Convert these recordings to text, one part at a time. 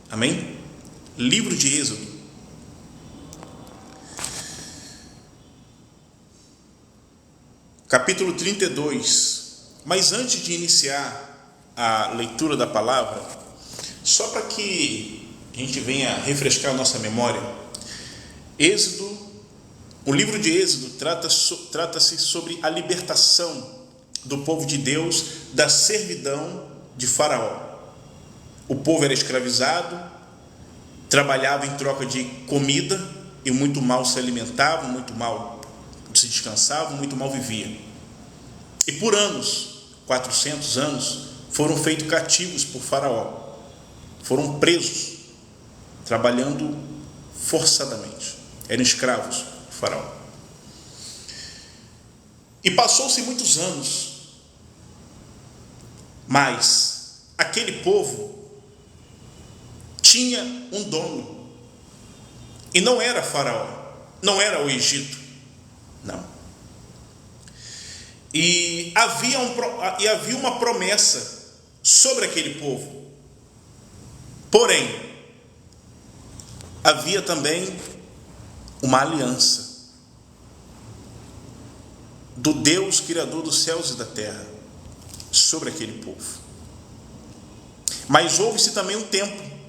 Amém? Livro de Êxodo. Capítulo 32. Mas antes de iniciar a leitura da palavra, só para que a gente venha refrescar a nossa memória, o livro de Êxodo trata-se sobre a libertação do povo de Deus da servidão de Faraó. O povo era escravizado, trabalhava em troca de comida e muito mal se alimentava, muito mal se descansava, muito mal vivia. E por anos, 400 anos, foram feitos cativos por Faraó. Foram presos, trabalhando forçadamente. Eram escravos de Faraó. E passou-se muitos anos, mas aquele povo tinha um dono. E não era Faraó, não era o Egito, não. E havia uma promessa sobre aquele povo. Porém, havia também uma aliança do Deus Criador dos céus e da terra sobre aquele povo. Mas houve-se também um tempo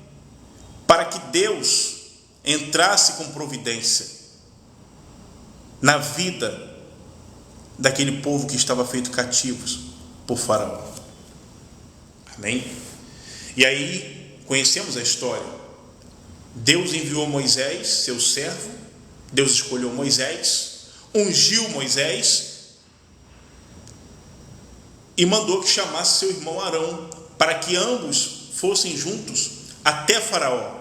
para que Deus entrasse com providência na vida daquele povo que estava feito cativos por Faraó. Amém? E aí conhecemos a história. Deus enviou Moisés, seu servo. Deus escolheu Moisés, ungiu Moisés e mandou que chamasse seu irmão Arão, para que ambos fossem juntos até Faraó,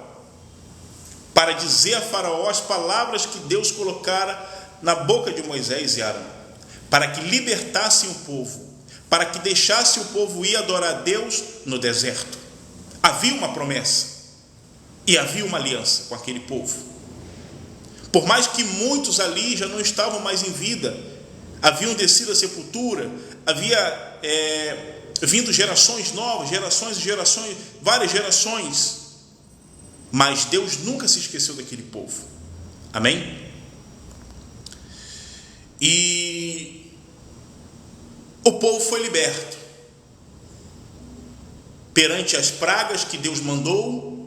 para dizer a Faraó as palavras que Deus colocara na boca de Moisés e Arão, para que libertassem o povo, para que deixasse o povo ir adorar a Deus no deserto. Havia uma promessa e havia uma aliança com aquele povo. Por mais que muitos ali já não estavam mais em vida, haviam descido à sepultura, havia vindo gerações novas, gerações e gerações, várias gerações, mas Deus nunca se esqueceu daquele povo. Amém? E o povo foi liberto perante as pragas que Deus mandou,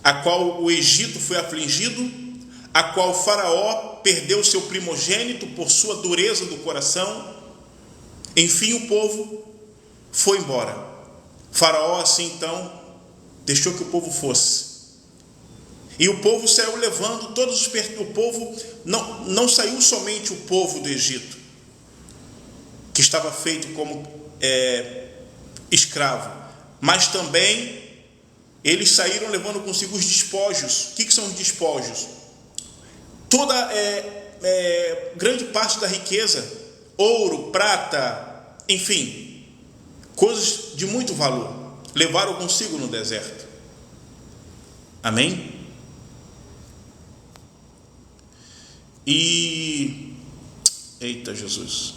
a qual o Egito foi afligido, a qual Faraó perdeu seu primogênito por sua dureza do coração. Enfim, o povo foi embora. Faraó assim então deixou que o povo fosse. E o povo saiu levando todos os o povo não saiu somente o povo do Egito, que estava feito como escravo, mas também eles saíram levando consigo os despojos. O que são os despojos? Toda grande parte da riqueza, ouro, prata, enfim, coisas de muito valor, levaram consigo no deserto. Amém? E eita Jesus,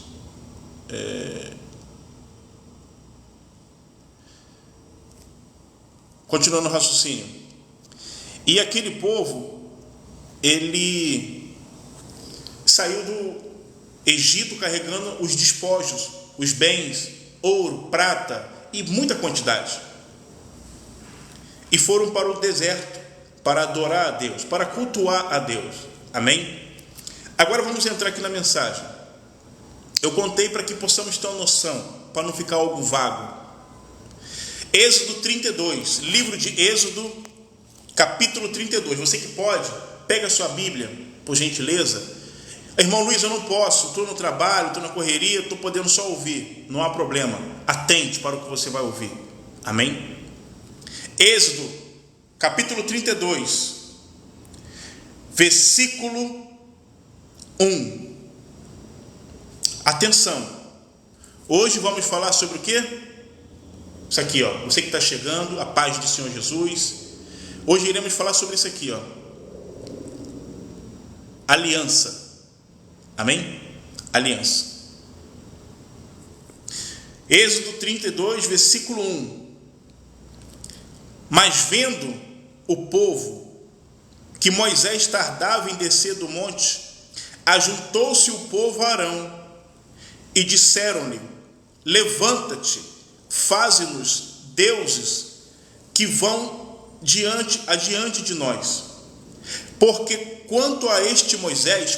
continuando o raciocínio. E aquele povo, ele saiu do Egito carregando os despojos, os bens, ouro, prata e muita quantidade. E foram para o deserto para adorar a Deus, para cultuar a Deus. Amém? Agora vamos entrar aqui na mensagem. Eu contei para que possamos ter uma noção, para não ficar algo vago. Êxodo 32, livro de Êxodo, capítulo 32. Você que pode, pega a sua Bíblia, por gentileza. Irmão Luiz, eu não posso, estou no trabalho, estou na correria, estou podendo só ouvir. Não há problema, atente para o que você vai ouvir. Amém? Êxodo, capítulo 32, versículo 1. Atenção, hoje vamos falar sobre o quê? Isso aqui, ó. Você que está chegando, a paz do Senhor Jesus. Hoje iremos falar sobre isso aqui, ó. Aliança. Amém? Aliança. Êxodo 32, versículo 1. Mas vendo o povo que Moisés tardava em descer do monte, ajuntou-se o povo a Arão e disseram-lhe: levanta-te, faze-nos deuses que vão adiante de nós. Porque quanto a este Moisés,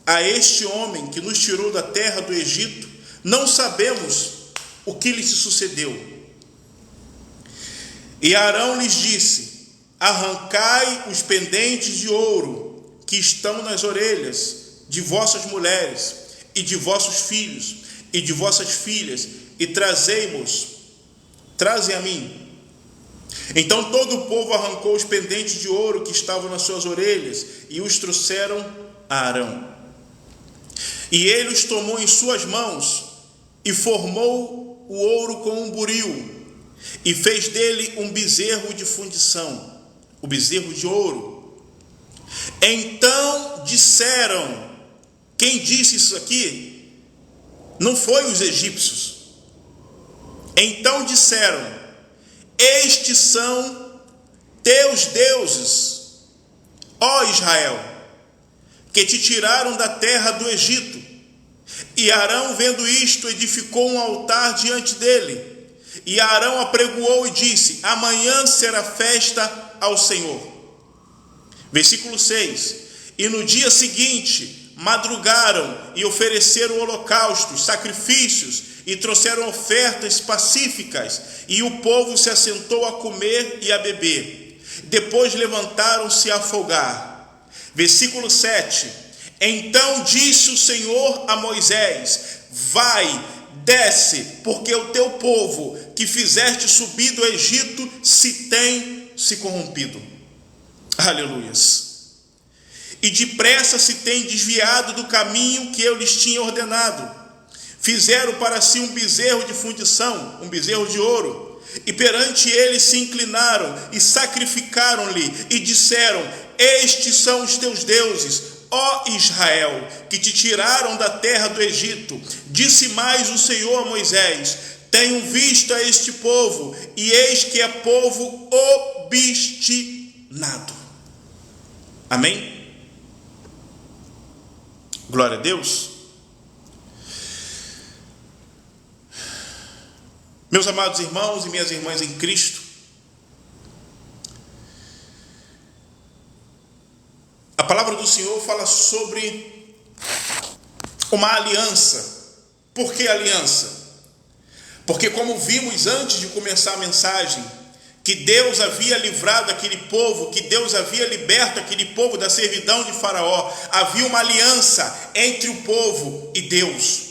a este homem que nos tirou da terra do Egito, não sabemos o que lhe sucedeu. E Arão lhes disse: arrancai os pendentes de ouro que estão nas orelhas de vossas mulheres e de vossos filhos e de vossas filhas, e trazem a mim. Então todo o povo arrancou os pendentes de ouro que estavam nas suas orelhas e os trouxeram a Arão. E ele os tomou em suas mãos e formou o ouro com um buril e fez dele um bezerro de fundição, o bezerro de ouro. Então disseram, quem disse isso aqui não foi os egípcios. Então disseram: estes são teus deuses, ó Israel, que te tiraram da terra do Egito. E Arão, vendo isto, edificou um altar diante dele. E Arão apregoou e disse: amanhã será festa ao Senhor. Versículo 6. E no dia seguinte madrugaram e ofereceram holocaustos, sacrifícios, e trouxeram ofertas pacíficas, e o povo se assentou a comer e a beber. Depois levantaram-se a folgar. Versículo 7. Então disse o Senhor a Moisés: vai, desce, porque o teu povo que fizeste subir do Egito tem se corrompido. Aleluias. E depressa se tem desviado do caminho que eu lhes tinha ordenado. Fizeram para si um bezerro de fundição, um bezerro de ouro, e perante ele se inclinaram e sacrificaram-lhe e disseram: estes são os teus deuses, ó Israel, que te tiraram da terra do Egito. Disse mais o Senhor a Moisés: tenho visto a este povo, e eis que é povo obstinado. Amém? Glória a Deus. Meus amados irmãos e minhas irmãs em Cristo, a palavra do Senhor fala sobre uma aliança. Por que aliança? Porque, como vimos antes de começar a mensagem, que Deus havia livrado aquele povo, que Deus havia liberto aquele povo da servidão de Faraó. Havia uma aliança entre o povo e Deus.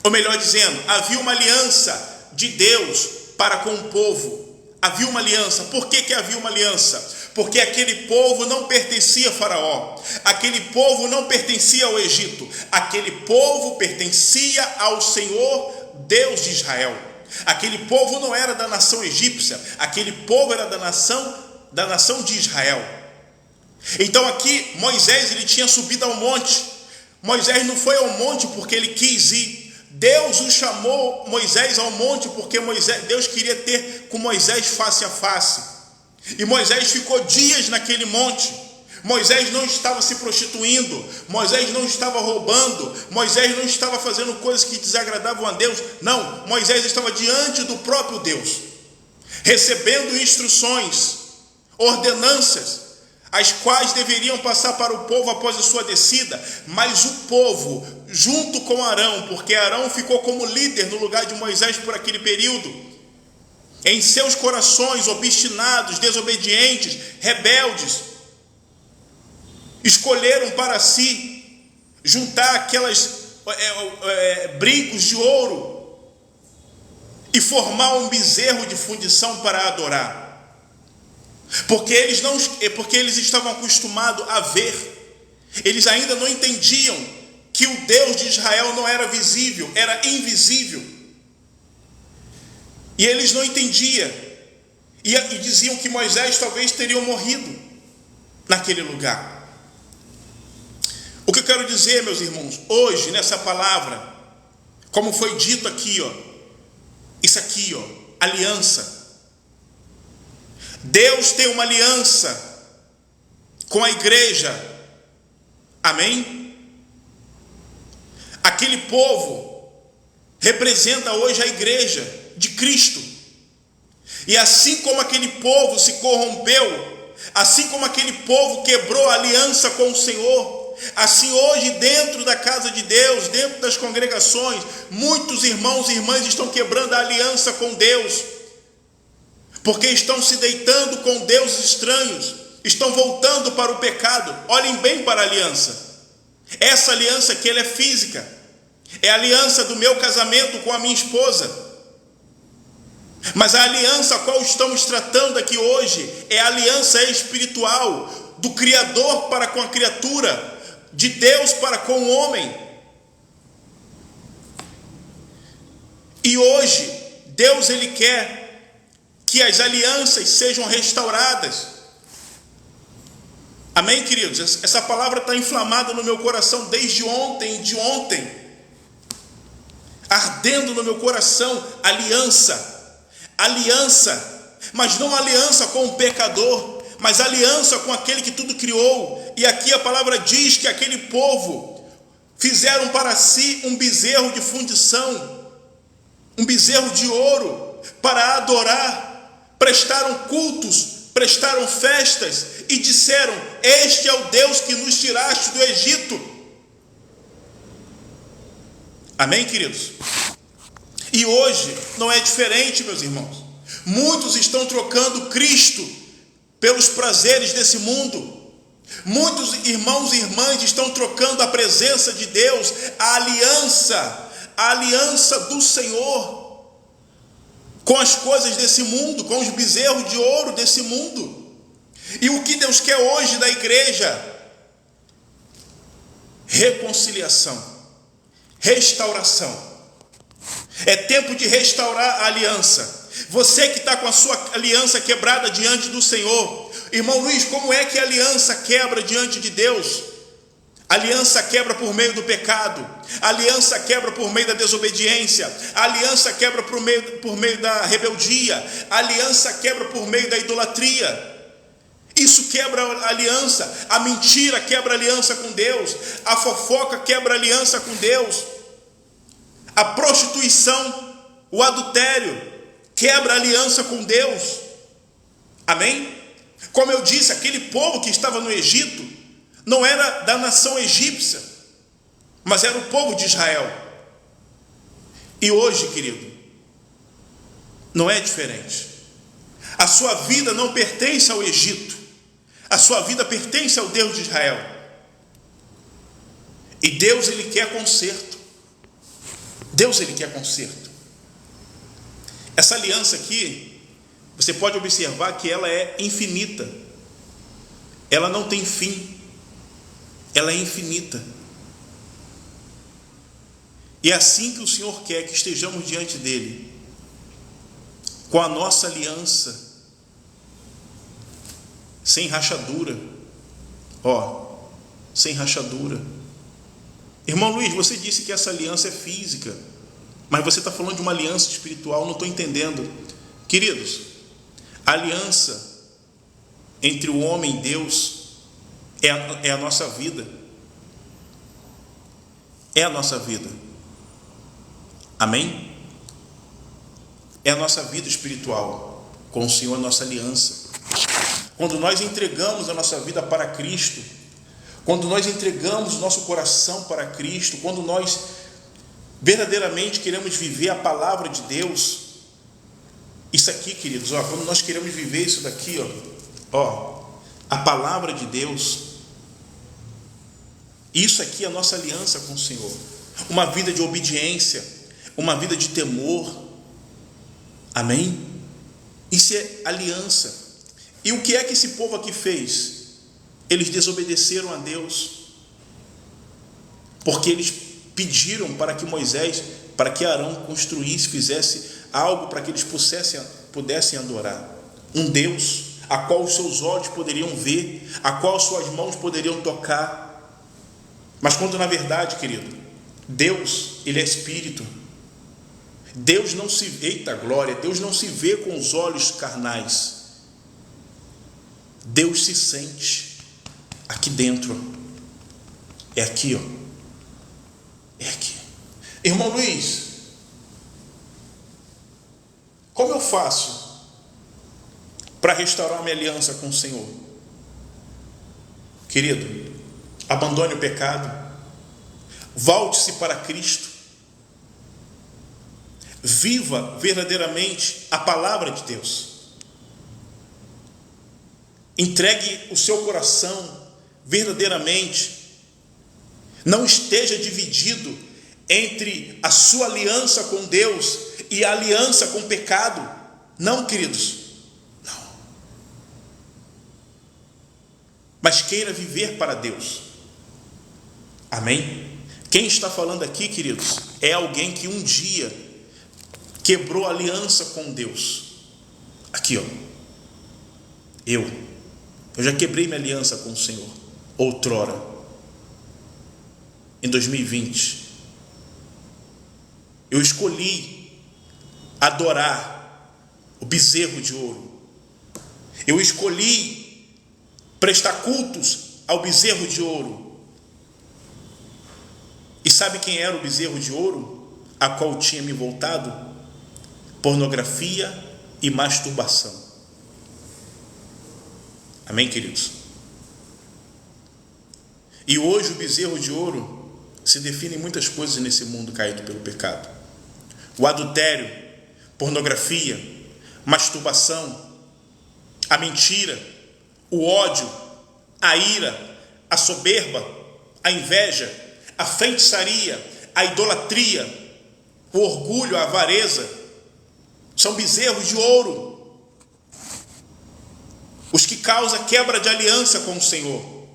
Ou melhor dizendo, havia uma aliança de Deus para com o povo. Havia uma aliança. Por que havia uma aliança? Porque aquele povo não pertencia a Faraó. Aquele povo não pertencia ao Egito. Aquele povo pertencia ao Senhor, Deus de Israel. Aquele povo não era da nação egípcia. Aquele povo era da nação de Israel. Então aqui Moisés, ele tinha subido ao monte. Moisés não foi ao monte porque ele quis ir. Deus o chamou Moisés ao monte porque Deus queria ter com Moisés face a face. E Moisés ficou dias naquele monte. Moisés não estava se prostituindo, Moisés não estava roubando, Moisés não estava fazendo coisas que desagradavam a Deus. Não, Moisés estava diante do próprio Deus, recebendo instruções, ordenanças, as quais deveriam passar para o povo após a sua descida. Mas o povo, junto com Arão, porque Arão ficou como líder no lugar de Moisés por aquele período, em seus corações obstinados, desobedientes, rebeldes, escolheram para si juntar aquelas brincos de ouro e formar um bezerro de fundição para adorar. Porque eles estavam acostumados a ver. Eles ainda não entendiam que o Deus de Israel não era visível, era invisível. E eles não entendiam. E diziam que Moisés talvez teria morrido naquele lugar. O que eu quero dizer, meus irmãos, hoje nessa palavra, como foi dito aqui, isso aqui, aliança. Deus tem uma aliança com a igreja. Amém? Aquele povo representa hoje a igreja de Cristo. E assim como aquele povo se corrompeu, assim como aquele povo quebrou a aliança com o Senhor, assim hoje dentro da casa de Deus, dentro das congregações, muitos irmãos e irmãs estão quebrando a aliança com Deus, porque estão se deitando com deuses estranhos, estão voltando para o pecado. Olhem bem para a aliança. Essa aliança aqui, ela é física, é a aliança do meu casamento com a minha esposa. Mas a aliança a qual estamos tratando aqui hoje é a aliança espiritual do Criador para com a criatura, de Deus para com o homem. E hoje Deus ele quer que as alianças sejam restauradas. Amém, queridos? Essa palavra está inflamada no meu coração desde ontem, de ontem, ardendo no meu coração. Aliança, mas não aliança com o pecador, mas aliança com aquele que tudo criou. E aqui a palavra diz que aquele povo fizeram para si um bezerro de fundição, um bezerro de ouro para adorar, prestaram cultos, prestaram festas e disseram: este é o Deus que nos tiraste do Egito. Amém, queridos? E hoje não é diferente, meus irmãos. Muitos estão trocando Cristo pelos prazeres desse mundo. Muitos irmãos e irmãs estão trocando a presença de Deus, a aliança do Senhor, com as coisas desse mundo, com os bezerros de ouro desse mundo. E o que Deus quer hoje da igreja? Reconciliação, restauração. É tempo de restaurar a aliança. Você que está com a sua aliança quebrada diante do Senhor, irmão Luiz, como é que a aliança quebra diante de Deus? A aliança quebra por meio do pecado, a aliança quebra por meio da desobediência, a aliança quebra por meio da rebeldia, a aliança quebra por meio da idolatria. Isso quebra a aliança. A mentira quebra a aliança com Deus, a fofoca quebra a aliança com Deus, a prostituição, o adultério quebra a aliança com Deus. Amém? Como eu disse, aquele povo que estava no Egito não era da nação egípcia, mas era o povo de Israel. E hoje, querido, não é diferente. A sua vida não pertence ao Egito, a sua vida pertence ao Deus de Israel. E Deus ele quer conserto. Deus ele quer conserto. Essa aliança aqui, você pode observar que ela é infinita. Ela não tem fim. Ela é infinita. E é assim que o Senhor quer que estejamos diante dele, com a nossa aliança, sem rachadura. Sem rachadura. Irmão Luiz, você disse que essa aliança é física, mas você está falando de uma aliança espiritual. Não estou entendendo. Queridos, a aliança entre o homem e Deus é a nossa vida. É a nossa vida. Amém? É a nossa vida espiritual com o Senhor, a nossa aliança. Quando nós entregamos a nossa vida para Cristo, quando nós entregamos o nosso coração para Cristo, quando nós verdadeiramente queremos viver a palavra de Deus, isso aqui, queridos, quando nós queremos viver isso daqui, a palavra de Deus, isso aqui é a nossa aliança com o Senhor. Uma vida de obediência, uma vida de temor. Amém? Isso é aliança. E o que é que esse povo aqui fez? Eles desobedeceram a Deus, porque eles pediram para que Moisés, para que Arão construísse, fizesse algo para que eles pudessem adorar um Deus a qual os seus olhos poderiam ver, a qual suas mãos poderiam tocar. Mas quando na verdade, querido, Deus, Ele é Espírito. Deus não se vê, eita glória, Deus não se vê com os olhos carnais. Deus se sente aqui dentro. É aqui, ó. É aqui. Irmão Luiz, como eu faço para restaurar minha aliança com o Senhor? Querido, abandone o pecado, volte-se para Cristo, viva verdadeiramente a palavra de Deus, entregue o seu coração verdadeiramente, não esteja dividido entre a sua aliança com Deus e a aliança com o pecado. Não, queridos, não. Mas queira viver para Deus. Amém? Quem está falando aqui, queridos, é alguém que um dia quebrou aliança com Deus. Aqui, ó. Eu já quebrei minha aliança com o Senhor outrora, em 2020. Eu escolhi adorar o bezerro de ouro. Eu escolhi prestar cultos ao bezerro de ouro. E sabe quem era o bezerro de ouro a qual tinha me voltado? Pornografia e masturbação. Amém, queridos? E hoje o bezerro de ouro se define em muitas coisas nesse mundo caído pelo pecado. O adultério, pornografia, masturbação, a mentira, o ódio, a ira, a soberba, a inveja, a feitiçaria, a idolatria, o orgulho, a avareza, são bezerros de ouro, os que causam quebra de aliança com o Senhor.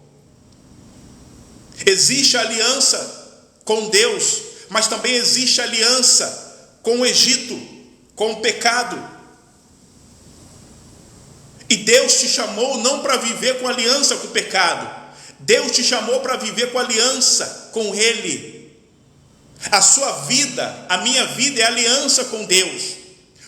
Existe a aliança com Deus, mas também existe a aliança com o Egito, com o pecado. E Deus te chamou não para viver com aliança com o pecado. Deus te chamou para viver com aliança com Ele. A sua vida, a minha vida é aliança com Deus.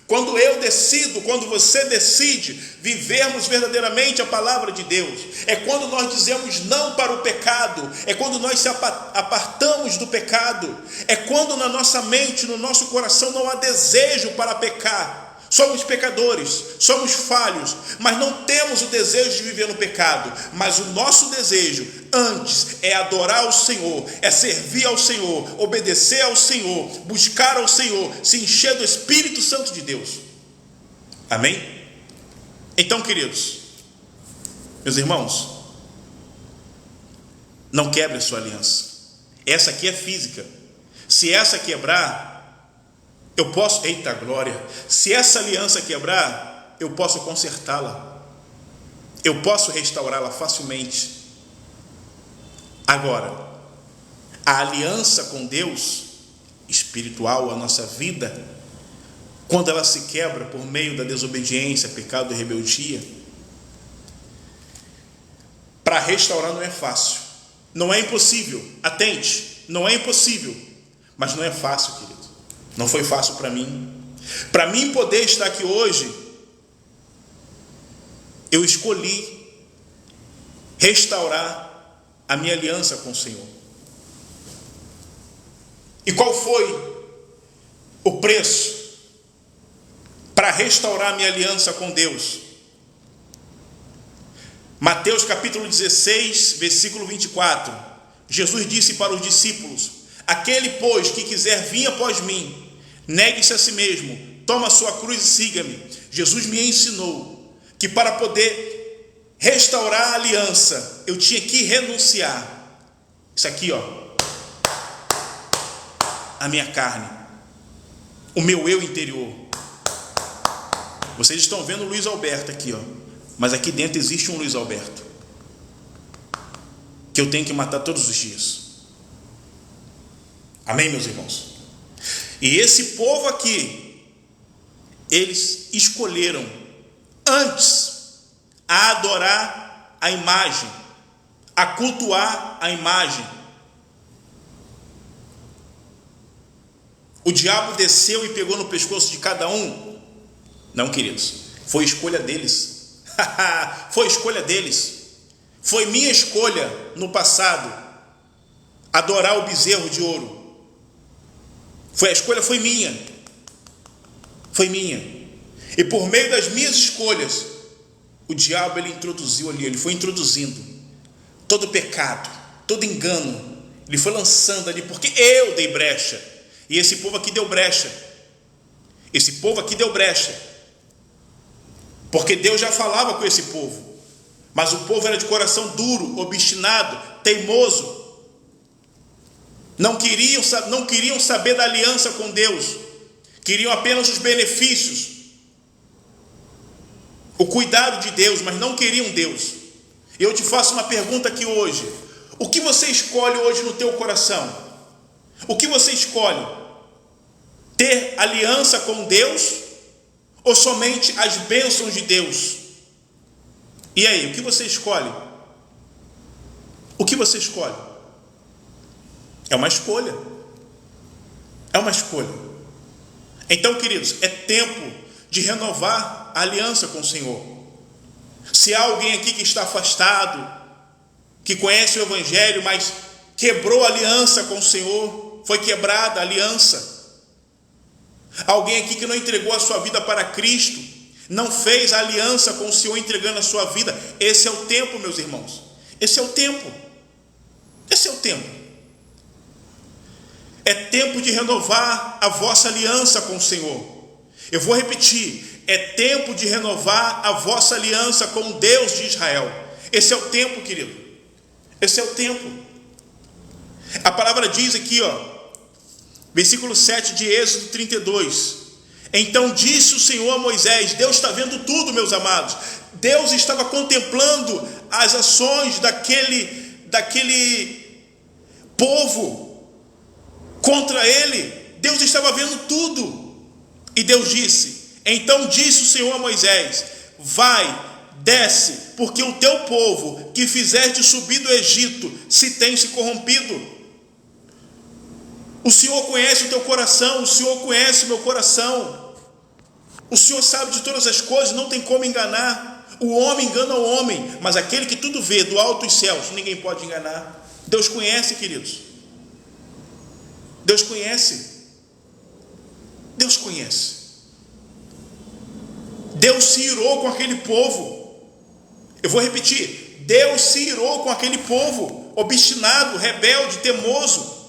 Quando eu decido, quando você decide vivermos verdadeiramente a palavra de Deus, é quando nós dizemos não para o pecado, é quando nós se apartamos do pecado, é quando na nossa mente, no nosso coração não há desejo para pecar. Somos pecadores, somos falhos, mas não temos o desejo de viver no pecado. Mas o nosso desejo antes é adorar ao Senhor, é servir ao Senhor, obedecer ao Senhor, buscar ao Senhor, se encher do Espírito Santo de Deus. Amém? Então, queridos, meus irmãos, não quebre a sua aliança. Essa aqui é física. Se essa quebrar, eu posso, eita glória, se essa aliança quebrar, eu posso consertá-la, eu posso restaurá-la facilmente. Agora, a aliança com Deus, espiritual, a nossa vida, quando ela se quebra por meio da desobediência, pecado e rebeldia, para restaurar não é fácil, não é impossível, atente, não é impossível, mas não é fácil, querido. Não foi fácil para mim. Para mim poder estar aqui hoje, eu escolhi restaurar a minha aliança com o Senhor. E qual foi o preço para restaurar a minha aliança com Deus? Mateus capítulo 16, versículo 24. Jesus disse para os discípulos: aquele, pois, que quiser vir após mim, negue-se a si mesmo, toma a sua cruz e siga-me. Jesus me ensinou que para poder restaurar a aliança, eu tinha que renunciar. Isso aqui, ó, a minha carne, o meu eu interior. Vocês estão vendo o Luiz Alberto aqui, ó, mas aqui dentro existe um Luiz Alberto que eu tenho que matar todos os dias. Amém, meus irmãos? E esse povo aqui, eles escolheram antes a adorar a imagem, a cultuar a imagem, O diabo desceu e pegou no pescoço de cada um? Não, queridos. Foi escolha deles. Foi escolha deles. Foi minha escolha no passado adorar o bezerro de ouro. A escolha foi minha. Foi minha. E por meio das minhas escolhas, o diabo ele introduziu ali, ele foi introduzindo todo pecado, todo engano, ele foi lançando ali, porque eu dei brecha. E esse povo aqui deu brecha. Esse povo aqui deu brecha. Porque Deus já falava com esse povo. Mas o povo era de coração duro, obstinado, teimoso. Não queriam saber da aliança com Deus. Queriam apenas os benefícios, o cuidado de Deus, mas não queriam Deus. E eu te faço uma pergunta aqui hoje. O que você escolhe hoje no teu coração? O que você escolhe? Ter aliança com Deus ou somente as bênçãos de Deus? E aí, o que você escolhe? O que você escolhe? É uma escolha. É uma escolha. Então, queridos, é tempo de renovar a aliança com o Senhor. Se há alguém aqui que está afastado, que conhece o Evangelho, mas quebrou a aliança com o Senhor, foi quebrada a aliança. Alguém aqui que não entregou a sua vida para Cristo, não fez a aliança com o Senhor entregando a sua vida. Esse é o tempo, meus irmãos. Esse é o tempo. Esse é o tempo. É tempo de renovar a vossa aliança com o Senhor. Eu vou repetir. É tempo de renovar a vossa aliança com o Deus de Israel. Esse é o tempo, querido. Esse é o tempo. A palavra diz aqui, versículo 7 de Êxodo 32. Então disse o Senhor a Moisés. Deus está vendo tudo, meus amados. Deus estava contemplando as ações daquele povo contra ele. Deus estava vendo tudo. E Deus disse: então disse o Senhor a Moisés: vai, desce, porque o teu povo que fizeste subir do Egito tem se corrompido. O Senhor conhece o teu coração, o Senhor conhece o meu coração. O Senhor sabe de todas as coisas, não tem como enganar. O homem engana o homem, mas aquele que tudo vê do alto dos céus, ninguém pode enganar. Deus conhece, queridos. Deus conhece. Deus conhece. Deus se irou com aquele povo. Eu vou repetir. Deus se irou com aquele povo obstinado, rebelde, teimoso.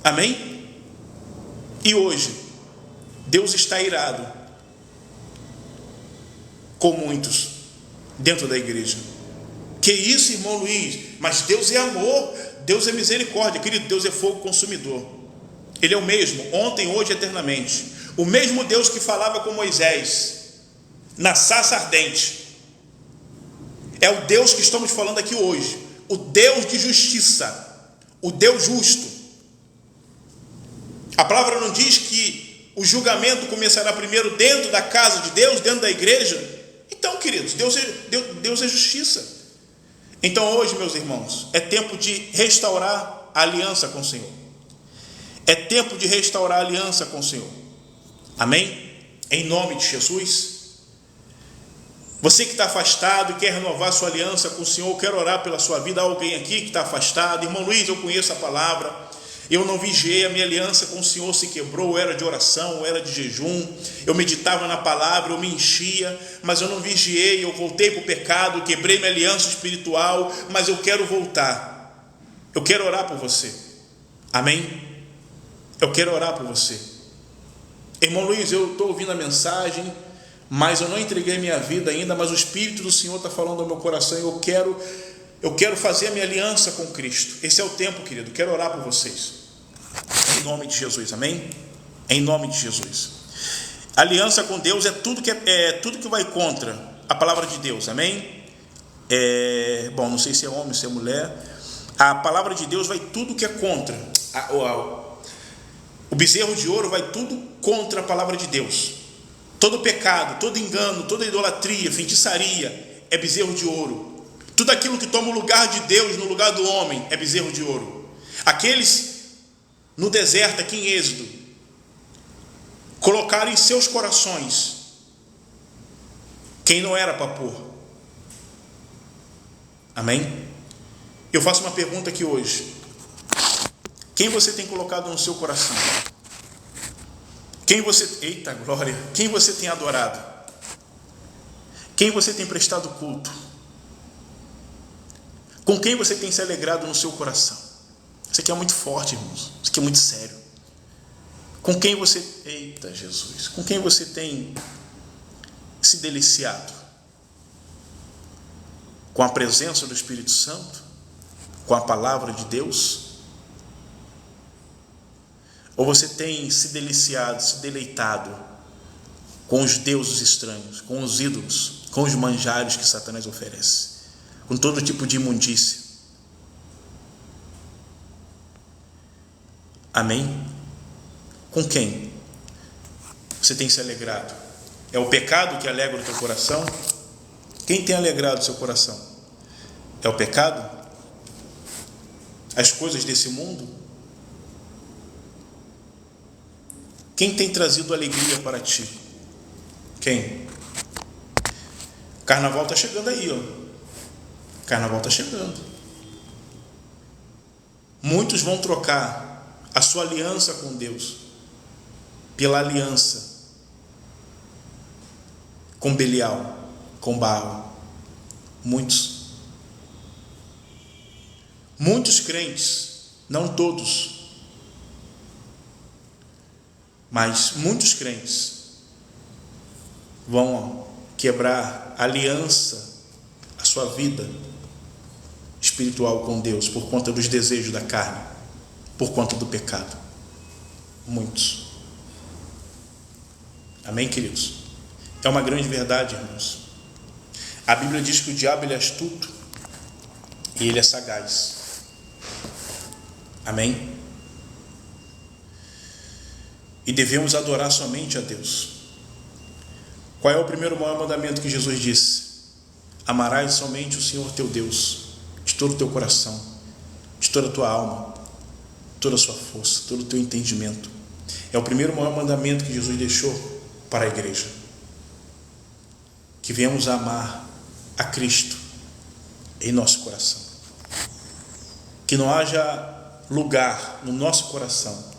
Amém? E hoje, Deus está irado com muitos dentro da igreja. Que isso, irmão Luiz? Mas Deus é amor, Deus é misericórdia. Querido, Deus é fogo consumidor. Ele é o mesmo, ontem, hoje, eternamente. O mesmo Deus que falava com Moisés na sarça ardente é o Deus que estamos falando aqui hoje. O Deus de justiça, o Deus justo. A palavra não diz que o julgamento começará primeiro dentro da casa de Deus, dentro da igreja? Então, queridos, Deus é justiça. Então hoje, meus irmãos, é tempo de restaurar a aliança com o Senhor. É tempo de restaurar a aliança com o Senhor. Amém? Em nome de Jesus. Você que está afastado e quer renovar sua aliança com o Senhor, eu quero orar pela sua vida. Há alguém aqui que está afastado. Irmão Luiz, eu conheço a palavra. Eu não vigiei, a minha aliança com o Senhor se quebrou. Eu era de oração, eu era de jejum. Eu meditava na palavra, eu me enchia. Mas eu não vigiei, eu voltei para o pecado. Quebrei minha aliança espiritual. Mas eu quero voltar. Eu quero orar por você. Amém? Eu quero orar por você. Irmão Luiz, eu estou ouvindo a mensagem, mas eu não entreguei minha vida ainda, mas o Espírito do Senhor está falando ao meu coração, e eu quero fazer a minha aliança com Cristo. Esse é o tempo, querido, quero orar por vocês, em nome de Jesus, amém? Em nome de Jesus. Aliança com Deus é tudo que vai contra a palavra de Deus, amém? Bom, não sei se é homem, se é mulher. A palavra de Deus vai tudo que é contra. O bezerro de ouro vai tudo contra a palavra de Deus. Todo pecado, todo engano, toda idolatria, feitiçaria é bezerro de ouro. Tudo aquilo que toma o lugar de Deus no lugar do homem é bezerro de ouro. Aqueles no deserto, aqui em Êxodo, colocaram em seus corações quem não era para pôr. Amém? Eu faço uma pergunta aqui hoje. Quem você tem colocado no seu coração? Quem você... Eita glória! Quem você tem adorado? Quem você tem prestado culto? Com quem você tem se alegrado no seu coração? Isso aqui é muito forte, irmãos. Isso aqui é muito sério. Com quem você... Eita Jesus! Com quem você tem se deliciado? Com a presença do Espírito Santo? Com a palavra de Deus? Ou você tem se deliciado, se deleitado com os deuses estranhos, com os ídolos, com os manjares que Satanás oferece, com todo tipo de imundícia? Amém? Com quem você tem se alegrado? É o pecado que alegra o teu coração? Quem tem alegrado o seu coração? É o pecado? As coisas desse mundo? Quem tem trazido alegria para ti? Quem? Carnaval está chegando aí, ó. Carnaval está chegando. Muitos vão trocar a sua aliança com Deus pela aliança com Belial, com Baal. Muitos crentes, não todos, mas muitos crentes vão quebrar a aliança, a sua vida espiritual com Deus, por conta dos desejos da carne, por conta do pecado. Muitos. Amém, queridos? É uma grande verdade, irmãos. A Bíblia diz que o diabo ele é astuto e ele é sagaz. Amém? E devemos adorar somente a Deus. Qual é o primeiro maior mandamento que Jesus disse? Amarás somente o Senhor teu Deus, de todo o teu coração, de toda a tua alma, toda a sua força, todo o teu entendimento. É o primeiro maior mandamento que Jesus deixou para a igreja. Que venhamos a amar a Cristo em nosso coração. Que não haja lugar no nosso coração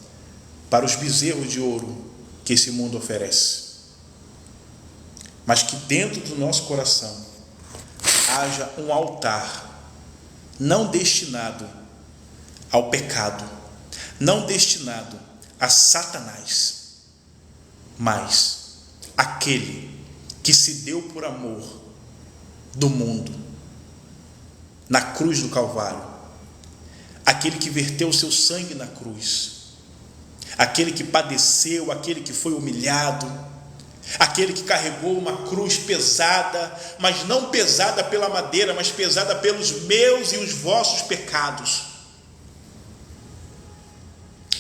para os bezerros de ouro que esse mundo oferece, mas que dentro do nosso coração haja um altar não destinado ao pecado, não destinado a Satanás, mas aquele que se deu por amor do mundo na cruz do Calvário, aquele que verteu o seu sangue na cruz, aquele que padeceu, aquele que foi humilhado, aquele que carregou uma cruz pesada, mas não pesada pela madeira, mas pesada pelos meus e os vossos pecados,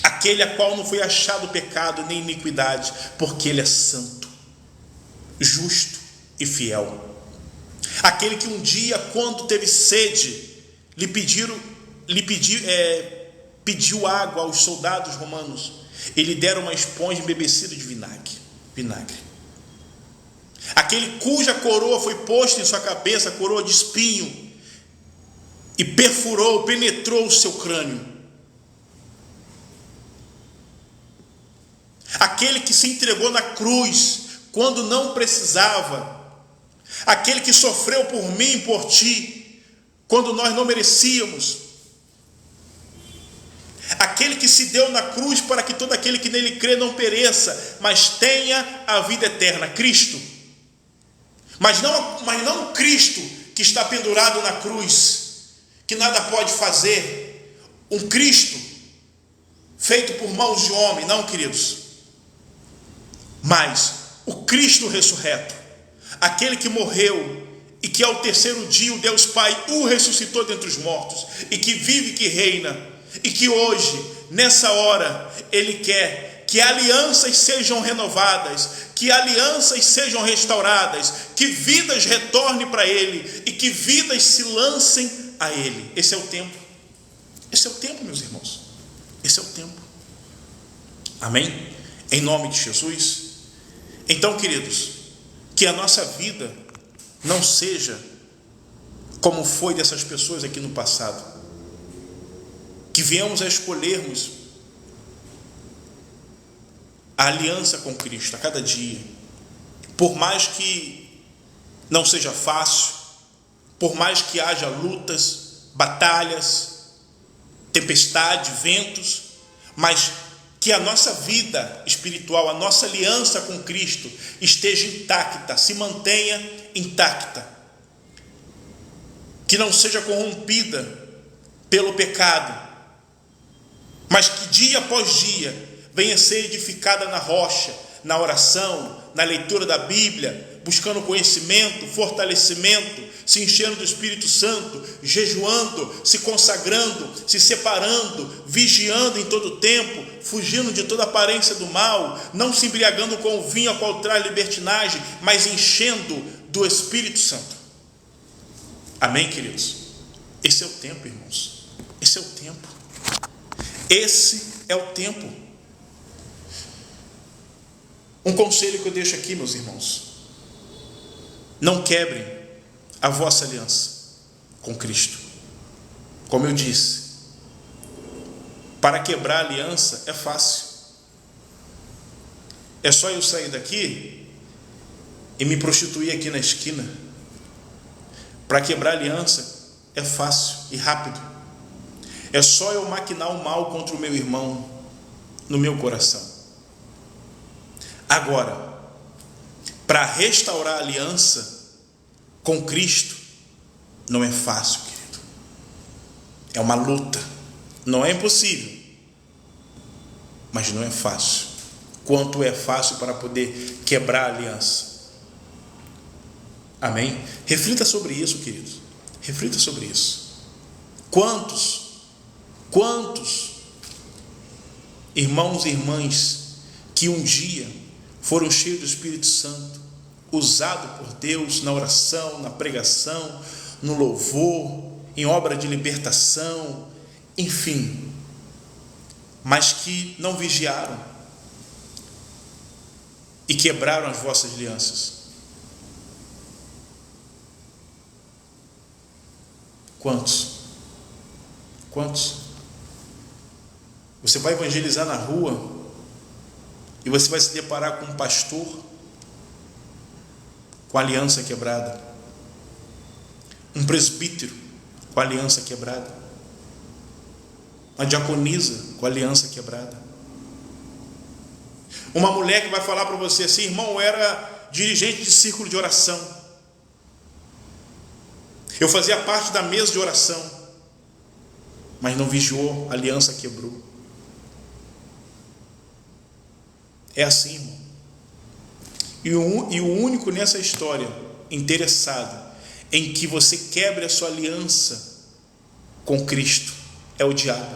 aquele a qual não foi achado pecado nem iniquidade, porque ele é santo, justo e fiel, aquele que um dia, quando teve sede, pediu água aos soldados romanos, e lhe deram uma esponja embebecida de vinagre. Aquele cuja coroa foi posta em sua cabeça, coroa de espinho, e penetrou o seu crânio. Aquele que se entregou na cruz quando não precisava, aquele que sofreu por mim e por ti quando nós não merecíamos, aquele que se deu na cruz para que todo aquele que nele crê não pereça, mas tenha a vida eterna, Cristo. Mas não Cristo que está pendurado na cruz, que nada pode fazer, um Cristo feito por mãos de homem, não, queridos, mas o Cristo ressurreto, aquele que morreu e que ao terceiro dia o Deus Pai o ressuscitou dentre os mortos, e que vive e que reina, e que hoje, nessa hora, Ele quer que alianças sejam renovadas, que alianças sejam restauradas, que vidas retornem para Ele e que vidas se lancem a Ele. Esse é o tempo. Esse é o tempo, meus irmãos. Esse é o tempo. Amém? Em nome de Jesus. Então, queridos, que a nossa vida não seja como foi dessas pessoas aqui no passado, que venhamos a escolhermos a aliança com Cristo a cada dia, por mais que não seja fácil, por mais que haja lutas, batalhas, tempestade, ventos, mas que a nossa vida espiritual, a nossa aliança com Cristo esteja intacta, se mantenha intacta, que não seja corrompida pelo pecado, mas que dia após dia venha ser edificada na rocha, na oração, na leitura da Bíblia, buscando conhecimento, fortalecimento, se enchendo do Espírito Santo, jejuando, se consagrando, se separando, vigiando em todo o tempo, fugindo de toda aparência do mal, não se embriagando com o vinho a qual traz libertinagem, mas enchendo do Espírito Santo. Amém, queridos? Esse é o tempo, irmãos. Esse é o tempo. Esse é o tempo. Um conselho que eu deixo aqui, meus irmãos: não quebrem a vossa aliança com Cristo. Como eu disse, para quebrar a aliança é fácil. É só eu sair daqui e me prostituir aqui na esquina. Para quebrar a aliança é fácil e rápido. É só eu maquinar o mal contra o meu irmão no meu coração. Agora, para restaurar a aliança com Cristo, não é fácil, querido. É uma luta. Não é impossível, mas não é fácil. Quanto é fácil para poder quebrar a aliança. Amém? Reflita sobre isso, queridos. Reflita sobre isso. Quantos irmãos e irmãs que um dia foram cheios do Espírito Santo, usado por Deus na oração, na pregação, no louvor, em obra de libertação, enfim, mas que não vigiaram e quebraram as vossas alianças. Quantos? Você vai evangelizar na rua e você vai se deparar com um pastor com a aliança quebrada, um presbítero com a aliança quebrada, uma diaconisa com a aliança quebrada, uma mulher que vai falar para você assim: irmão, eu era dirigente de círculo de oração, eu fazia parte da mesa de oração, mas não vigiou, a aliança quebrou. É assim, irmão. E o único nessa história interessado em que você quebre a sua aliança com Cristo é o diabo,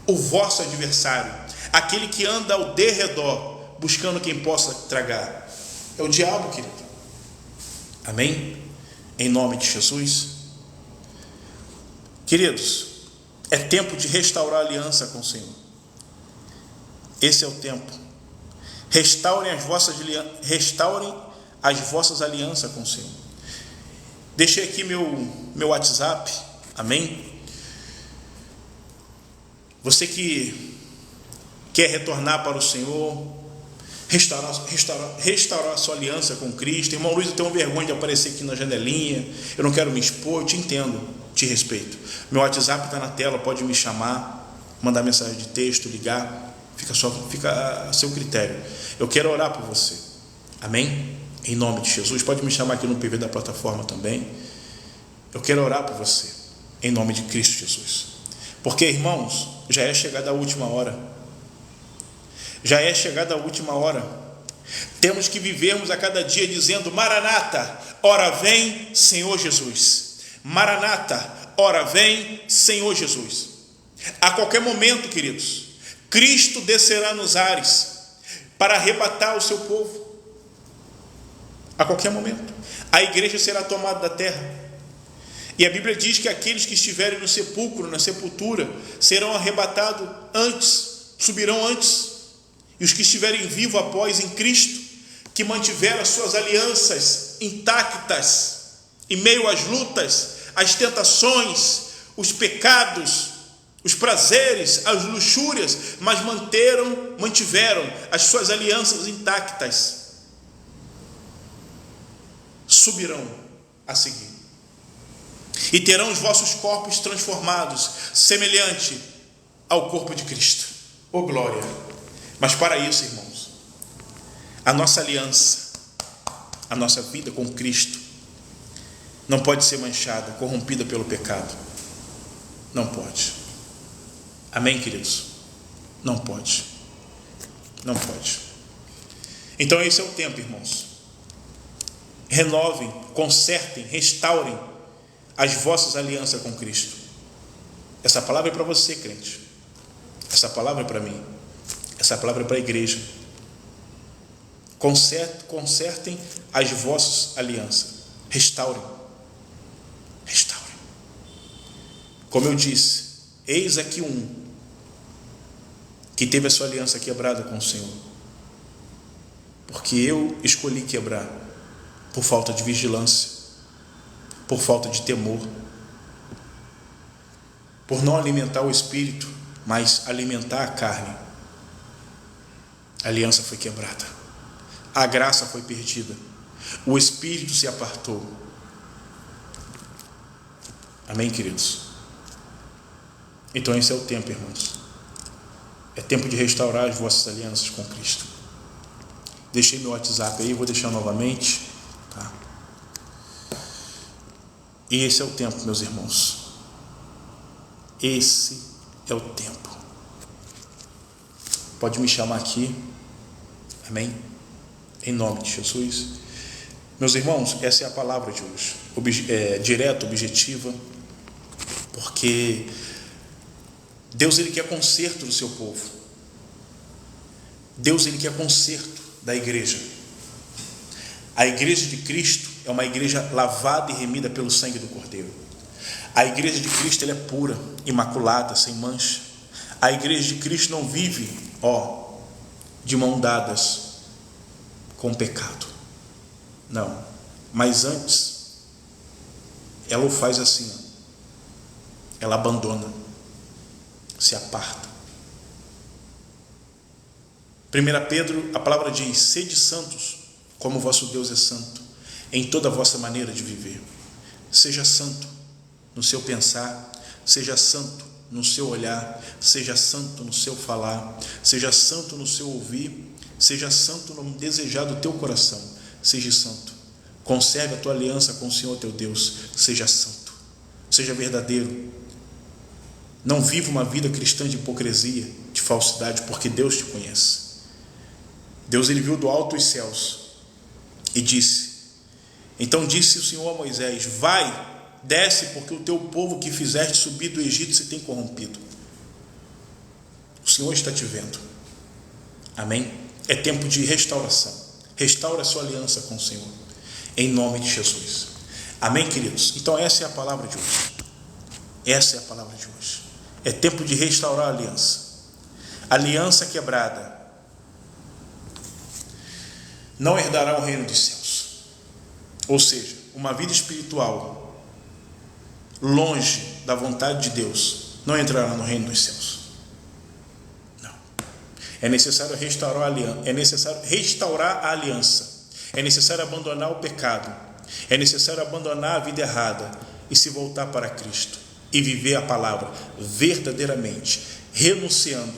o vosso adversário, aquele que anda ao derredor buscando quem possa tragar. É o diabo, querido. Amém? Em nome de Jesus. Queridos, é tempo de restaurar a aliança com o Senhor. Esse é o tempo. Restaurem as vossas alianças com o Senhor. Deixei aqui meu WhatsApp. Amém? Você que quer retornar para o Senhor, restaurar a sua aliança com Cristo. Irmão Luiz, eu tenho vergonha de aparecer aqui na janelinha, eu não quero me expor. Eu te entendo, te respeito. Meu WhatsApp está na tela, pode me chamar, mandar mensagem de texto, ligar. Fica a seu critério. Eu quero orar por você. Amém? Em nome de Jesus. Pode me chamar aqui no PV da plataforma também. Eu quero orar por você. Em nome de Cristo Jesus. Porque, irmãos, já é chegada a última hora. Já é chegada a última hora. Temos que vivermos a cada dia dizendo: Maranata, ora vem, Senhor Jesus. Maranata, ora vem, Senhor Jesus. A qualquer momento, queridos, Cristo descerá nos ares para arrebatar o seu povo. A qualquer momento a igreja será tomada da terra. E a Bíblia diz que aqueles que estiverem no sepulcro, na sepultura, serão arrebatados antes, subirão antes, e os que estiverem vivos após em Cristo, que mantiveram as suas alianças intactas em meio às lutas, às tentações, os pecados, os prazeres, as luxúrias, mas mantiveram as suas alianças intactas, subirão a seguir e terão os vossos corpos transformados, semelhante ao corpo de Cristo. Oh glória! Mas para isso, irmãos, a nossa aliança, a nossa vida com Cristo não pode ser manchada, corrompida pelo pecado. Não pode. Amém, queridos? Não pode. Não pode. Então esse é o tempo, irmãos. Renovem, consertem, restaurem as vossas alianças com Cristo. Essa palavra é para você, crente. Essa palavra é para mim. Essa palavra é para a igreja. Consertem as vossas alianças. Restaurem. Restaurem. Como eu disse, eis aqui um que teve a sua aliança quebrada com o Senhor, porque eu escolhi quebrar por falta de vigilância, por falta de temor, por não alimentar o espírito, mas alimentar a carne. A aliança foi quebrada, a graça foi perdida, o espírito se apartou. Amém, queridos? Então esse é o tempo, irmãos. É tempo de restaurar as vossas alianças com Cristo. Deixei meu WhatsApp aí, vou deixar novamente, tá? E esse é o tempo, meus irmãos. Esse é o tempo. Pode me chamar aqui. Amém? Em nome de Jesus. Meus irmãos, essa é a palavra de hoje. Direta, objetiva, porque Deus, Ele quer conserto do seu povo. Deus, Ele quer conserto da igreja. A igreja de Cristo é uma igreja lavada e remida pelo sangue do Cordeiro. A igreja de Cristo, ela é pura, imaculada, sem mancha. A igreja de Cristo não vive, de mão dadas com o pecado. Não. Mas antes, ela o faz assim, ela abandona, se aparta. 1 Pedro, a palavra diz: sede santos, como vosso Deus é santo, em toda a vossa maneira de viver. Seja santo no seu pensar, seja santo no seu olhar, seja santo no seu falar, seja santo no seu ouvir, seja santo no desejar do teu coração. Seja santo. Conserve a tua aliança com o Senhor teu Deus. Seja santo, seja verdadeiro. Não viva uma vida cristã de hipocrisia, de falsidade, porque Deus te conhece. Deus, Ele viu do alto os céus e disse: então disse o Senhor a Moisés: vai, desce, porque o teu povo que fizeste subir do Egito se tem corrompido. O Senhor está te vendo. Amém? É tempo de restauração. Restaura a sua aliança com o Senhor, em nome de Jesus. Amém, queridos? Então essa é a palavra de hoje. Essa é a palavra de hoje. É tempo de restaurar a aliança. Aliança quebrada não herdará o reino dos céus. Ou seja, uma vida espiritual longe da vontade de Deus não entrará no reino dos céus. Não. É necessário restaurar a aliança. É necessário restaurar a aliança. É necessário abandonar o pecado. É necessário abandonar a vida errada e se voltar para Cristo e viver a palavra verdadeiramente, renunciando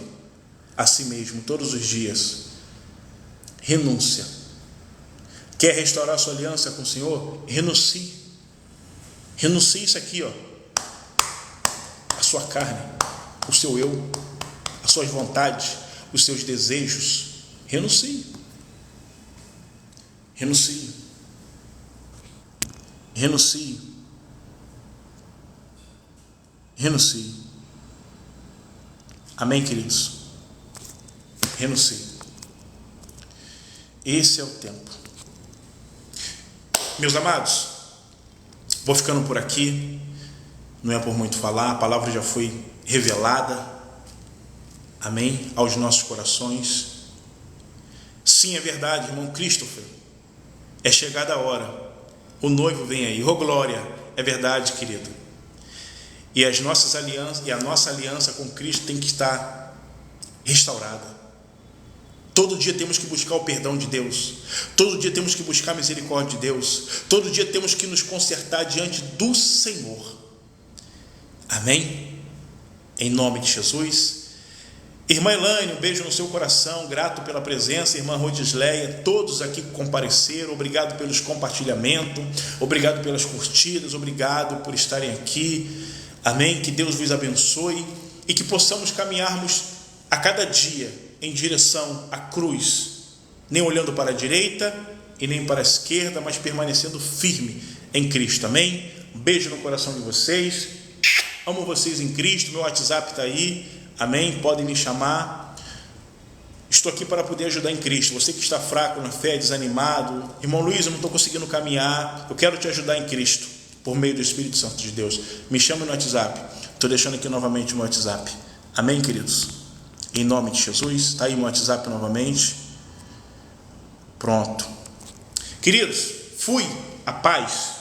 a si mesmo todos os dias. Renúncia. Quer restaurar sua aliança com o Senhor? Renuncie. Renuncie isso aqui, a sua carne, o seu eu, as suas vontades, os seus desejos. Renuncie. Renuncie. Renuncie. Renuncie. Amém, queridos? Renuncie. Esse é o tempo. Meus amados, vou ficando por aqui. Não é por muito falar, a palavra já foi revelada. Amém? Aos nossos corações. Sim, é verdade, irmão Christopher. É chegada a hora. O noivo vem aí. Oh, glória. É verdade, querido. E a nossa aliança com Cristo tem que estar restaurada. Todo dia temos que buscar o perdão de Deus. Todo dia temos que buscar a misericórdia de Deus. Todo dia temos que nos consertar diante do Senhor. Amém? Em nome de Jesus. Irmã Elaine, um beijo no seu coração, grato pela presença. Irmã Rodisleia, todos aqui que compareceram, obrigado pelos compartilhamentos, obrigado pelas curtidas, obrigado por estarem aqui. Amém? Que Deus vos abençoe e que possamos caminharmos a cada dia em direção à cruz, nem olhando para a direita e nem para a esquerda, mas permanecendo firme em Cristo. Amém? Um beijo no coração de vocês. Amo vocês em Cristo. Meu WhatsApp está aí. Amém? Podem me chamar. Estou aqui para poder ajudar em Cristo. Você que está fraco na fé, desanimado, irmão Luiz, eu não estou conseguindo caminhar, eu quero te ajudar em Cristo, por meio do Espírito Santo de Deus. Me chama no WhatsApp. Estou deixando aqui novamente o meu WhatsApp. Amém, queridos? Em nome de Jesus. Está aí o meu WhatsApp novamente. Pronto. Queridos, fui. A paz.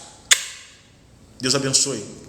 Deus abençoe.